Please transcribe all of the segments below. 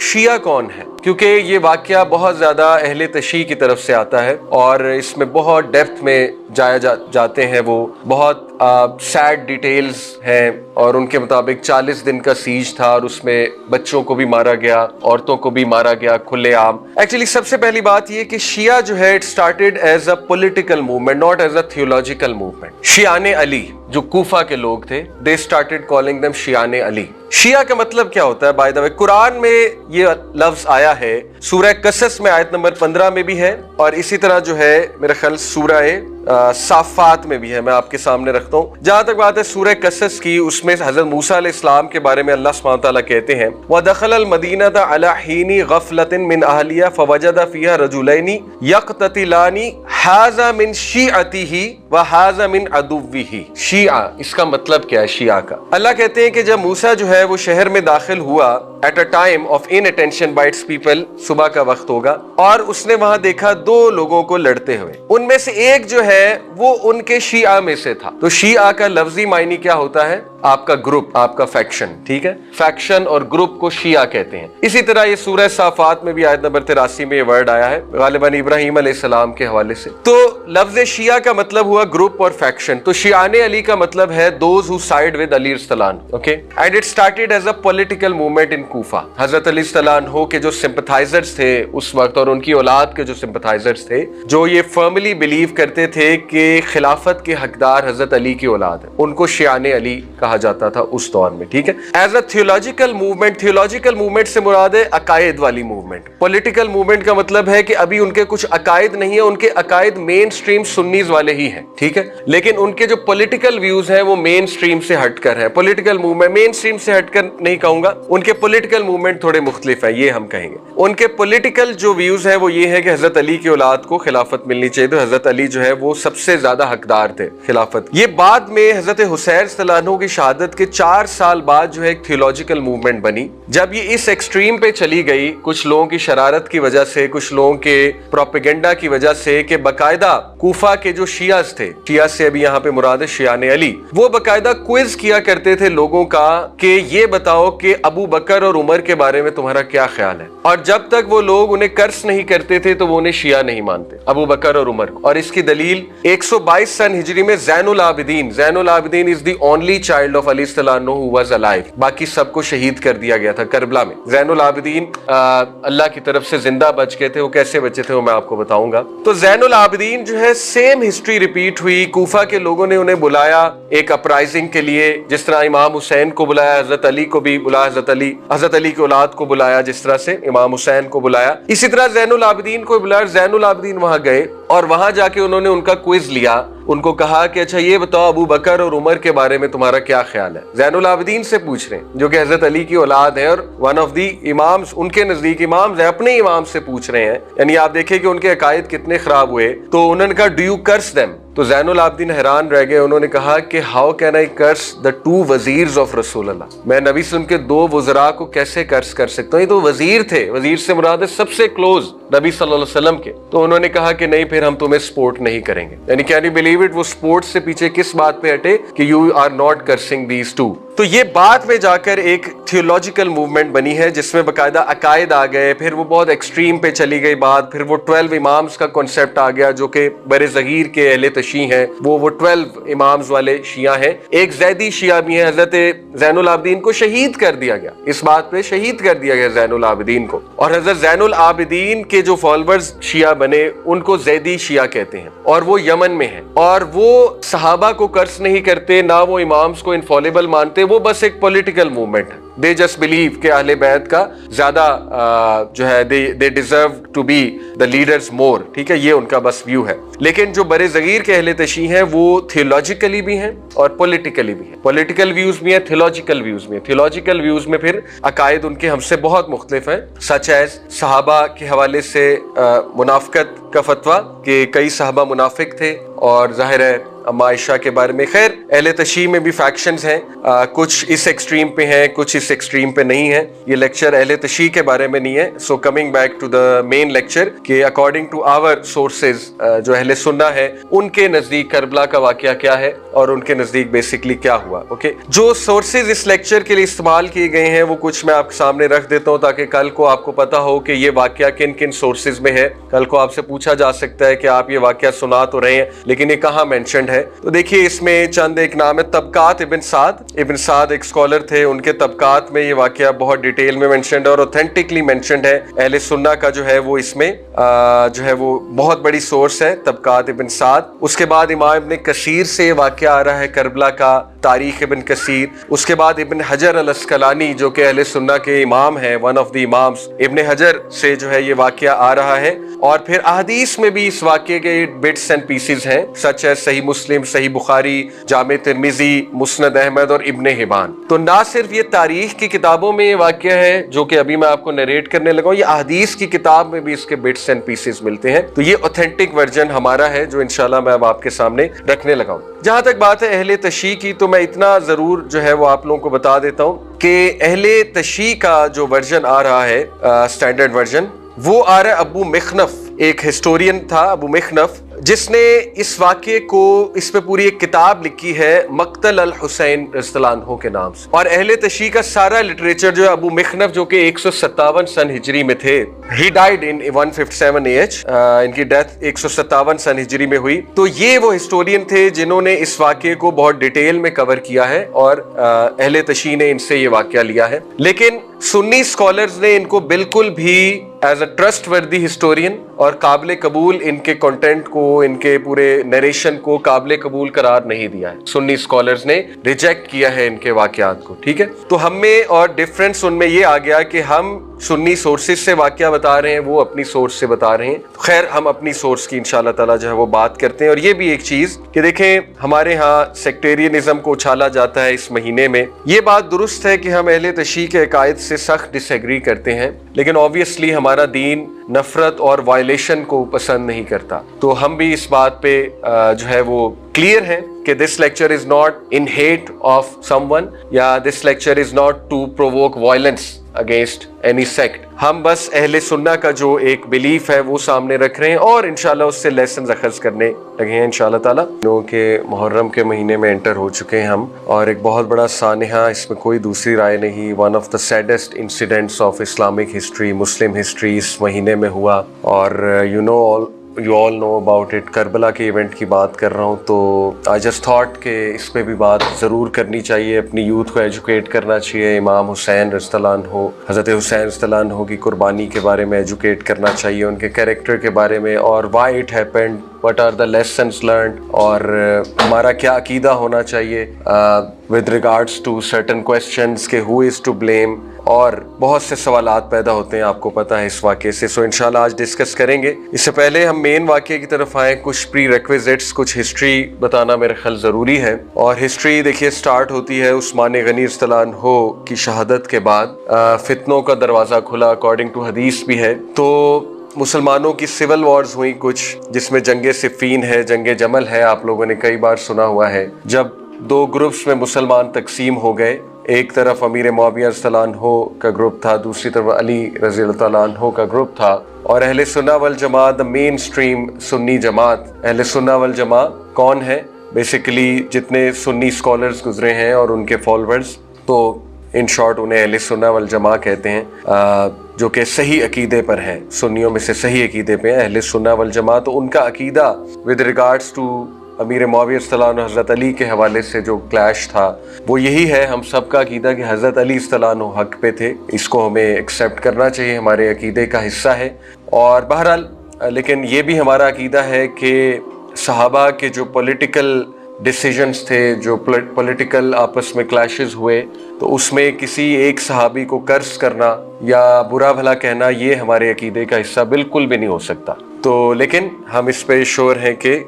شیعہ کون ہے، کیونکہ یہ واقعہ بہت زیادہ اہل تشیع کی طرف سے آتا ہے اور اس میں بہت ڈیپتھ میں جاتے ہیں، وہ بہت سیڈ ڈیٹیلز ہیں، اور ان کے مطابق 40 دن کا سیج تھا اور اس میں بچوں کو بھی مارا گیا، عورتوں کو بھی مارا گیا کھلے عام۔ ایکچولی سب سے پہلی بات یہ کہ شیعہ جو ہے it started as a political movement, not as a theological movement. شیعان علی جو کوفہ کے لوگ تھے، دے سٹارٹڈ کالنگ دیم شیعان علی۔ شیعہ کا مطلب کیا ہوتا ہے؟ بائی دا وے قرآن میں یہ لفظ آیا ہے، سورہ قصص میں آیت نمبر 15 میں بھی ہے، اور اسی طرح جو ہے میرے خیال سورہ صافات میں بھی ہے، میں آپ کے سامنے رکھتا ہوں۔ جہاں تک بات ہے سورہ قصص کی، اس میں حضرت موسیٰ علیہ السلام کے بارے میں اللہ سبحانہ وتعالیٰ کہتے ہیں وَدَخَلَ الْمَدِينَةَ عَلَى حِينِ غَفْلَةٍ مِّنْ أَهْلِهَا فَوَجَدَ فِيهَا رَجُلَيْنِ يَقْتَتِلَانِ هَذَا مِنْ شِيعَتِهِ وَهَذَا مِنْ عَدُوِّهِ۔ شیعہ اس کا مطلب کیا ہے؟ شیعہ کا اللہ کہتے ہیں کہ جب موسیٰ جو ہے وہ شہر میں داخل ہوا at a time of inattention by its people, صبح کا وقت ہوگا، اور اس نے وہاں دیکھا دو لوگوں کو لڑتے ہوئے، ان میں سے ایک جو ہے وہ ان کے شیعہ میں سے تھا۔ تو شیعہ کا لفظی معنی کیا ہوتا ہے؟ آپ کا گروپ، آپ کا فیکشن، ٹھیک ہے؟ فیکشن اور گروپ کو شیعہ کہتے ہیں۔ اسی طرح یہ سورہ صافات میں بھی آیت نمبر 83 میں یہ ورڈ آیا ہے، غالباً ابراہیم علیہ السلام کے حوالے سے۔ تو لفظ شیعہ کا مطلب ہوا گروپ اور فیکشن۔ تو شیعان علی کا مطلب ہے دوز ہو سائڈ ود علی السلام، okay? And it started as a political movement ان کوفہ۔ حضرت علی السلام کے جو سمپتھائزرز تھے اس وقت، اور ان کی اولاد کے جو سمپتھائزرز تھے، جو یہ فرملی بلیو کرتے تھے کہ خلافت کے حقدار حضرت علی کی اولاد ہے، ان کو شیعان علی کہا جاتا تھا اس دور میں، ٹھیک ہے؟ As a theological movement, theological movement سے مراد ہے عقائد والی موومنٹ۔ پولیٹیکل موومنٹ کا مطلب ہے کہ ابھی ان کے کچھ عقائد نہیں ہیں، ان کے عقائد مین سٹریم سنیز والے ہی ہیں، ٹھیک ہے؟ لیکن ان کے جو پولیٹیکل ویوز ہیں وہ مین سٹریم سے ہٹ کر ہیں۔ پولیٹیکل موومنٹ مین سٹریم سے ہٹ کر نہیں کہوں گا، ان کے پولیٹیکل موومنٹ تھوڑے مختلف ہیں، یہ ہم کہیں گے۔ ان کے پولیٹیکل جو ویوز ہیں وہ یہ ہے کہ حضرت علی کی اولاد کو خلافت ملنی چاہیے، تو حضرت علی جو ہے وہ سب سے زیادہ حقدار تھے خلافت۔ یہ بعد میں حضرت حسین رضی اللہ عنہ کی شہادت کے 4 سال بعد جو ہے ایک تھیولوجیکل موومنٹ بنی۔ جب یہ اس ایکسٹریم پہ چلی گئی، کچھ لوگوں کی شرارت کی وجہ سے، کچھ لوگوں کے پروپیگنڈا کی وجہ سے، کہ باقاعدہ کوفہ کے جو شیعہ تھے، شیعہ سے ابھی یہاں پہ مراد ہے شیعان علی، وہ باقاعدہ کوئز کیا کرتے تھے لوگوں کا کہ یہ بتاؤ کہ ابو بکر اور عمر کے بارے میں تمہارا کیا خیال ہے، اور جب تک وہ لوگ انہیں کرس نہیں کرتے تھے تو وہ انہیں شیعہ نہیں مانتے، ابو بکر اور عمر کو۔ اور اس کی دلیل 122 سن ہجری میں زین العابدین از دی اونلی چائلڈ آف علی صلی اللہ عنہ who was alive، باقی سب کو شہید کر دیا گیا تھا کربلا میں۔ زین العابدین اللہ کی طرف سے زندہ بچ گئے تھے، وہ کیسے بچے تھے وہ میں آپ کو بتاؤں گا۔ تو زین العابدین جو ہے سیم ہسٹری ریپیٹ ہوئی، کوفہ کے لوگوں نے انہیں بلایا ایک اپرائزنگ کے لیے، جس طرح امام حسین کو بلایا، حضرت علی کو بھی بلایا، حضرت علی کی اولاد کو بلایا، جس طرح سے امام حسین کو بلایا، اسی طرح زین العابدین کو بلایا۔ زین العابدین وہاں گئے اور وہاں جا کے انہوں نے ان کا کوئز لیا، ان کو کہا کہ اچھا یہ بتاؤ ابو بکر اور عمر کے بارے میں تمہارا کیا خیال ہے۔ زین العابدین سے پوچھ رہے ہیں جو کہ حضرت علی کی اولاد ہیں اور ون آف دی امامز، ان کے نزدیک امامز ہیں، اپنے امام سے پوچھ رہے ہیں، یعنی آپ دیکھیں کہ ان کے عقائد کتنے خراب ہوئے۔ تو انہوں نے کہا ڈو یو کرس دیم؟ تو زین العابدین حیران رہ گئے، انہوں نے کہا کہ how can I curse the 2 wazirs of رسول اللہ، میں نبی سے ان کے 2 وزراء کو کیسے کرس کر سکتا ہوں؟ یہ تو وزیر تھے، وزیر سے مراد ہے سب سے کلوز نبی صلی اللہ علیہ وسلم کے۔ تو انہوں نے کہا کہ نہیں، پھر ہم تمہیں سپورٹ نہیں کریں گے، یعنی کین یو بلیو اٹ، وہ سپورٹ سے پیچھے کس بات پہ ہٹے کہ you are not crossing these 2۔ تو یہ بعد میں جا کر ایک تھیولوجیکل موومنٹ بنی ہے جس میں باقاعدہ عقائد آ گئے، پھر وہ بہت ایکسٹریم پہ چلی گئی بات، پھر وہ 12 امامز کا کنسیپٹ آ گیا جو کہ بر صغیر کے اہل تشیع ہیں، وہ 12 امامز والے شیعہ ہیں۔ ایک زیدی شیعہ بھی ہیں، حضرت زین العابدین کو شہید کر دیا گیا، اس بات پہ شہید کر دیا گیا زین العابدین کو، اور حضرت زین العابدین کے جو فالوورز شیعہ بنے ان کو زیدی شیعہ کہتے ہیں، اور وہ یمن میں ہیں، اور وہ صحابہ کو کرس نہیں کرتے، نہ وہ امامز کو انفالیبل مانتے، وہ بس ایک پولیٹیکل موومنٹ ہے۔ دے جسٹ بلیو کہ اہل بیت کا زیادہ جو ہے they deserve to be the leaders more, ٹھیک ہے، یہ ان کا بس ویو ہے۔ لیکن جو بر صغیر کے اہل تشیع ہیں وہ تھیولوجیکلی بھی ہیں اور پولیٹیکلی بھی ہیں، پولیٹیکل ویوز بھی ہیں، تھیولوجیکل ویوز بھی ہیں۔ تھیولوجیکل ویوز میں پھر عقائد ان کے ہم سے بہت مختلف ہیں، سچ ایز صحابہ کے حوالے سے منافقت کا فتویٰ کہ کئی صحابہ منافق تھے، اور ظاہر ہے اما عائشہ کے بارے میں. خیر اہل تشیع میں بھی فیکشنز ہیں, کچھ اس ایکسٹریم پہ ہیں, کچھ اس ایکسٹریم پہ نہیں ہیں. یہ لیکچر اہل تشیع کے بارے میں نہیں ہے. So coming back to the main lecture کہ اکارڈنگ ٹو آور سورسز جو اہل سنہ ہے ان کے نزدیک کربلا کا واقعہ کیا ہے اور ان کے نزدیک بیسکلی کیا ہوا. اوکے, جو سورسز اس لیکچر کے لیے استعمال کیے گئے ہیں وہ کچھ میں آپ کے سامنے رکھ دیتا ہوں تاکہ کل کو آپ کو پتا ہو کہ یہ واقعہ کن کن سورسز میں ہے. کل کو آپ سے پوچھا جا سکتا ہے کہ آپ یہ واقعہ سنا تو رہے ہیں لیکن یہ کہاں مینشنڈ ہے. تو دیکھیے اس میں چند ایک نام ہے, طبقات ابن سعد ایک اسکالر تھے, ان کے طبقات میں یہ واقعہ بہت ڈیٹیل میں مینشنڈ ہے اور اوتھینٹکلی مینشنڈ ہے. اہل سنہ کا جو ہے وہ اس میں جو ہے وہ بہت بڑی سورس ہے طبقات ابن سعد. اس کے بعد امام ابن کثیر سے واقعہ آ رہا ہے کربلا کا, تاریخ ابن کثیر. اس کے بعد ابن حجر الاسقلانی جو کہ اہل سنہ کے امام ہیں, ون آف دی امامز, ابن حجر سے جو ہے یہ واقعہ آ رہا ہے. اور پھر احادیث میں بھی اس واقعے کے بٹس اینڈ پیسز ہیں, سچ ہے صحیح مسلم, صحیح بخاری, جامع ترمذی, مسند احمد اور ابن حبان. تو نہ صرف یہ تاریخ کی کتابوں میں یہ واقعہ ہے جو کہ ابھی میں آپ کو نریٹ کرنے لگا ہوں, یہ احادیث کی کتاب میں بھی اس کے بٹس اینڈ پیسز ملتے ہیں. تو یہ اوتھینٹک ورژن ہمارا ہے جو انشاءاللہ میں اب آپ کے سامنے رکھنے لگا ہوں. جہاں تک بات ہے اہل تشیع کی, تو میں اتنا ضرور جو ہے وہ آپ لوگوں کو بتا دیتا ہوں کہ اہل تشیع کا جو ورژن آ رہا ہے اسٹینڈرڈ ورژن, وہ آ رہا ہے ابو مخنف, ایک ہسٹورین تھا ابو مخنف, جس نے اس واقعے کو, اس پہ پوری ایک کتاب لکھی ہے مقتل الحسین رضی اللہ عنہ کے نام سے. اور اہل تشیع کا سارا لٹریچر جو ہے ابو مخنف جو کہ 157 سن ہجری میں تھے, ہی ڈائیڈ ان 157 AH, ان کی ڈیتھ 157 سن ہجری میں ہوئی. تو یہ وہ ہسٹورین تھے جنہوں نے اس واقعے کو بہت ڈیٹیل میں کور کیا ہے اور اہل تشیع نے ان سے یہ واقعہ لیا ہے. لیکن سنی اسکالرز نے ان کو بالکل بھی ایز اے ٹرسٹ وردی ہسٹورین اور قابل قبول, ان کے کنٹینٹ کو, ان کے پورے نیریشن کو قابل قبول قرار نہیں دیا ہے. سنی اسکالرز نے ریجیکٹ کیا ہے ان کے واقعات کو. ٹھیک ہے, تو ہم میں اور ڈفرنس ان میں یہ آ گیا کہ ہم سنی سورسز سے واقعہ بتا رہے ہیں, وہ اپنی سورس سے بتا رہے ہیں. خیر ہم اپنی سورس کی انشاءاللہ تعالی جو ہے وہ بات کرتے ہیں. اور یہ بھی ایک چیز کہ دیکھیں ہمارے ہاں سیکٹیرینزم کو اچھالا جاتا ہے اس مہینے میں. یہ بات درست ہے کہ ہم اہل تشیع کے عقائد سے سخت ڈس ایگری کرتے ہیں, لیکن آبویسلی ہمارا دین نفرت اور وائلیشن کو پسند نہیں کرتا. تو ہم بھی اس بات پہ جو ہے وہ کلیئر ہیں کہ this lecture is not in hate of someone, یا this lecture is not to provoke violence against any sect. ہم بس اہل سنہ کا جو ایک بلیف ہے وہ سامنے رکھ رہے ہیں اور انشاءاللہ اس سے لیسنز اخذ کرنے لگے ہیں انشاءاللہ تعالیٰ. کیونکہ محرم کے مہینے میں انٹر ہو چکے ہیں ہم, اور ایک بہت بڑا سانحہ, اس میں کوئی دوسری رائے نہیں, one of the saddest incidents of Islamic history, Muslim history اس مہینے میں ہوا. اور you all know about it, Karbala کے ایونٹ کی بات کر رہا ہوں. تو I just thought کہ اس پہ بھی بات ضرور کرنی چاہیے, اپنی یوتھ کو ایجوکیٹ کرنا چاہیے. امام حسین رضی اللہ عنہ, حضرت حسین رضی اللہ عنہ کی قربانی کے بارے میں ایجوکیٹ کرنا چاہیے, ان کے کیریکٹر کے بارے میں, اور why it happened, what are the lessons learned, اور ہمارا کیا عقیدہ ہونا چاہیے with regards to certain questions کہ who is to blame, اور بہت سے سوالات پیدا ہوتے ہیں آپ کو پتہ ہے اس واقعے سے. سو انشاءاللہ آج ڈسکس کریں گے. اس سے پہلے ہم مین واقعے کی طرف آئیں, کچھ پری ریکویزٹس, کچھ ہسٹری بتانا میرے خیال ضروری ہے. اور ہسٹری دیکھیے سٹارٹ ہوتی ہے عثمان غنی رضی اللہ عنہ کی شہادت کے بعد. فتنوں کا دروازہ کھلا اکارڈنگ ٹو حدیث بھی ہے. تو مسلمانوں کی سول وارز ہوئی کچھ, جس میں جنگ صفین ہے, جنگ جمل ہے, آپ لوگوں نے کئی بار سنا ہوا ہے. جب دو گروپس میں مسلمان تقسیم ہو گئے, ایک طرف امیر معاویہ رضی اللہ عنہ کا گروپ تھا, دوسری طرف علی رضی اللہ تعالیٰ عنہ کا گروپ تھا. اور اہل سنہ والجماعت, دا مین سٹریم سنی جماعت, اہل سنہ والجماعت کون ہے؟ بیسیکلی جتنے سنی اسکالرز گزرے ہیں اور ان کے فالوورز, تو ان شارٹ انہیں اہل سنہ والجماعت کہتے ہیں, جو کہ صحیح عقیدے پر ہیں, سنیوں میں سے صحیح عقیدے پہ ہیں اہل سنہ والجماعت. تو ان کا عقیدہ ود ریگارڈس ٹو امیر معاویہ رضی اللہ عنہ حضرت علی کے حوالے سے جو کلیش تھا وہ یہی ہے. ہم سب کا عقیدہ کہ حضرت علی رضی اللہ عنہ حق پہ تھے, اس کو ہمیں ایکسیپٹ کرنا چاہیے, ہمارے عقیدے کا حصہ ہے. اور بہرحال لیکن یہ بھی ہمارا عقیدہ ہے کہ صحابہ کے جو پولیٹیکل ڈیسیجنز تھے, جو پولیٹیکل آپس میں کلیشز ہوئے, تو اس میں کسی ایک صحابی کو کرس کرنا یا برا بھلا کہنا یہ ہمارے عقیدے کا حصہ بالکل بھی نہیں ہو سکتا. تو لیکن ہم اس پہ شور ہیں کہ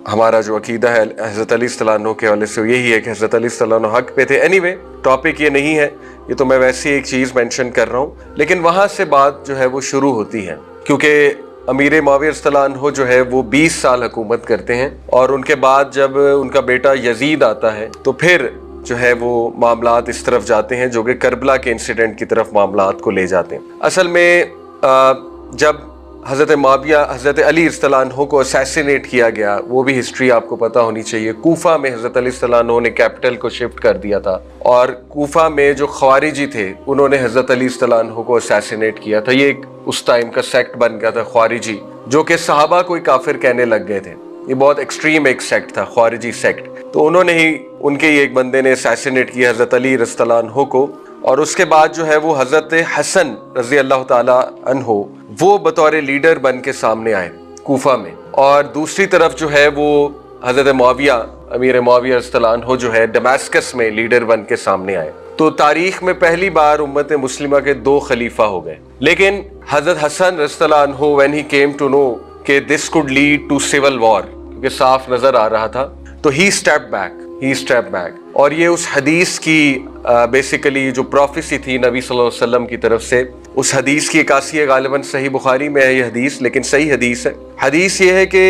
ہمارا جو عقیدہ ہے حضرت علی صلی اللہ عنہ کے حوالے سے یہی ہے کہ حضرت علی صلی اللہ عنہ حق پہ تھے. اینی وے ٹاپک یہ نہیں ہے, یہ تو میں ویسی ایک چیز مینشن کر رہا ہوں. لیکن وہاں سے بات جو ہے وہ شروع ہوتی ہے, کیونکہ امیر معاویہ رضی اللہ عنہ جو ہے وہ 20 سال حکومت کرتے ہیں، اور ان کے بعد جب ان کا بیٹا یزید آتا ہے تو پھر جو ہے وہ معاملات اس طرف جاتے ہیں جو کہ کربلا کے انسیڈنٹ کی طرف معاملات کو لے جاتے ہیں۔ اصل میں جب حضرت معاویہ حضرت علی رضی اللہ عنہ کو اسیسینیٹ کیا گیا، وہ بھی ہسٹری آپ کو پتہ ہونی چاہیے۔ کوفہ میں حضرت علی رضی اللہ عنہ نے کیپٹل کو شفٹ کر دیا تھا، اور کوفہ میں جو خوارجی تھے انہوں نے حضرت علی رضی اللہ عنہ کو اسیسینیٹ کیا تھا۔ یہ ایک اس ٹائم کا سیکٹ بن گیا تھا خوارجی، جو کہ صحابہ کو ہی کافر کہنے لگ گئے تھے۔ یہ بہت ایکسٹریم ایک سیکٹ تھا، خوارجی سیکٹ۔ تو انہوں نے ہی، ان کے ہی ایک بندے نے اسیسینیٹ کیا حضرت علی رضی اللہ عنہ کو، اور اس کے بعد جو ہے وہ حضرت حسن رضی اللہ تعالی عنہ وہ بطور لیڈر بن کے سامنے آئے کوفہ میں، اور دوسری طرف جو ہے وہ حضرت معاویہ امیر معاویہ رضی اللہ عنہ جو ہے ڈماسکس میں لیڈر بن کے سامنے آئے۔ تو تاریخ میں پہلی بار امت مسلمہ کے 2 خلیفہ ہو گئے، لیکن حضرت حسن رضی اللہ عنہ when he came to know کہ this could lead to civil war، کیونکہ صاف نظر آ رہا تھا، تو he stepped back۔ اور یہ اس حدیث کی بیسیکلی جو پروفیسی تھی نبی صلی اللہ علیہ وسلم کی طرف سے، اس حدیث کی عکاسی ہے، غالباً صحیح بخاری میں ہے یہ حدیث، لیکن صحیح حدیث ہے۔ حدیث یہ ہے کہ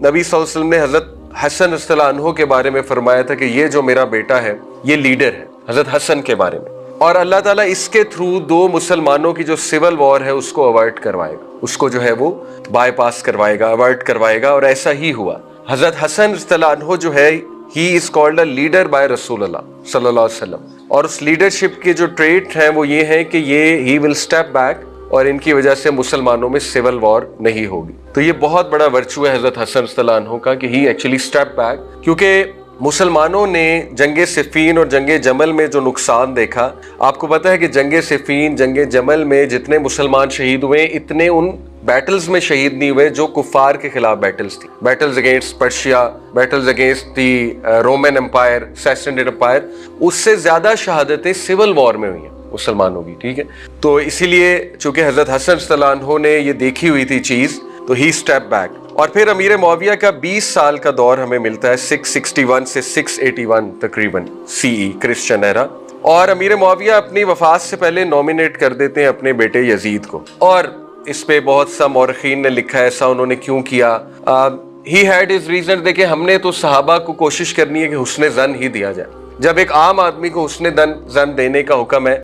نبی صلی اللہ علیہ وسلم نے حضرت حسن رضی اللہ عنہ کے بارے میں فرمایا تھا کہ یہ جو میرا بیٹا ہے یہ لیڈر ہے، حضرت حسن کے بارے میں، اور اللہ تعالیٰ اس کے تھرو 2 مسلمانوں کی جو سول وار ہے اس کو اوائڈ کروائے گا، اس کو جو ہے وہ بائی پاس کروائے گا، اوائڈ کروائے گا، اور ایسا ہی ہوا۔ حضرت حسن رضی اللہ عنہ جو ہے he is called a leader by رسول اللہ صلی اللہ علیہ وسلم، اور اس لیڈرشپ کے جو ٹریٹ ہیں وہ یہ ہیں کہ یہ he will step back، اور ان کی وجہ سے مسلمانوں میں سول وار نہیں ہوگی۔ تو یہ بہت بڑا ورچو ہے حضرت حسن رضی اللہ عنہ کا کہ he actually step back، کیونکہ مسلمانوں نے جنگ صفین اور جنگ جمل میں جو نقصان دیکھا، آپ کو پتہ ہے کہ جنگ صفین، جنگ جمل میں جتنے مسلمان شہید ہوئے اتنے ان بیٹلز میں شہید نہیں ہوئے جو کفار کے خلاف بیٹلز تھی، battles against Persia, battles against the Roman Empire, Sassanid Empire, اس سے زیادہ شہادتیں سول وار میں ہوئی ہیں مسلمانوں کی، ٹھیک ہے۔ تو اسی لیے چونکہ حضرت حسن رضی اللہ عنہ نے یہ دیکھی ہوئی تھی چیز، تو ہی اسٹیپ بیک۔ اور پھر امیر معاویہ کا 20 سال کا دور ہمیں ملتا ہے 661 سے 681 تقریباً CE کرسچن ایرا، اور امیر معاویہ اپنی وفات سے پہلے نومینیٹ کر دیتے ہیں اپنے بیٹے یزید کو، اور اس پہ بہت سا مورخین نے لکھا ہے ایسا انہوں نے کیوں کیا۔ ہی ہیڈ ہز ریزن، دیکھیں ہم نے تو صحابہ کو کوشش کرنی ہے کہ حسن ظن ہی دیا جائے، جب ایک عام آدمی کو حسن ظن دینے کا حکم ہے